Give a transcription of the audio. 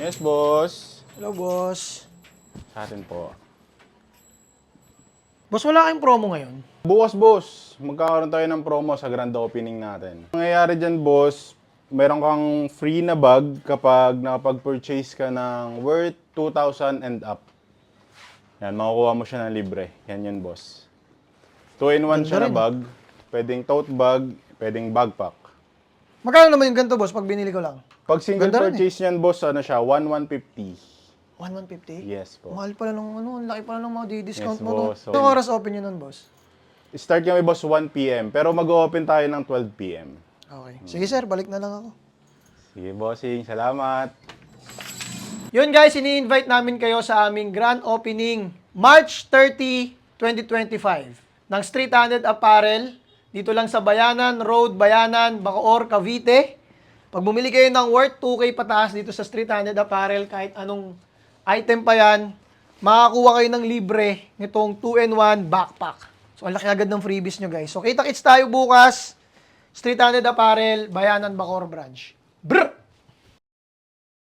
Yes, boss. Hello, boss. Sa atin po. Boss, wala kayong promo ngayon? Bukas, boss. Magkakaroon tayo ng promo sa grand opening natin. Ang nangyayari dyan, boss, meron kang free na bag kapag nakapag-purchase ka ng worth 2,000 and up. Yan, makukuha mo siya ng libre. Yan yun, boss. 2-in-1 siya na rin. bag. Pwedeng tote bag, pwedeng backpack. Magkano naman yung ganito, boss, pag binili ko lang? Pag single Ganda rin purchase niyan, boss, ano siya, 1,150. 1,150? Yes, po. Mahal pala nung ang laki pala nung mga di-discount Yes, mo. No? boss. Anong oras open yun nun, boss? Start kami, boss, 1 p.m. Pero mag-open tayo ng 12 p.m. Okay. Sige, sir, balik na lang ako. Sige, bossing. Salamat. Yun, guys, ini-invite namin kayo sa aming grand opening March 30, 2025 ng Street Handed Apparel dito lang sa Bayanan Road, Bayanan, Bacoor, Cavite. Pag bumili kayo ng worth 2K pataas dito sa Street Handed Apparel, kahit anong item pa yan, makakuha kayo ng libre nitong 2-in-1 backpack. So, ang laki agad ng freebies nyo, guys. So, kita-kits tayo bukas. Street Handed Apparel, Bayanan, Bacoor branch. Brr!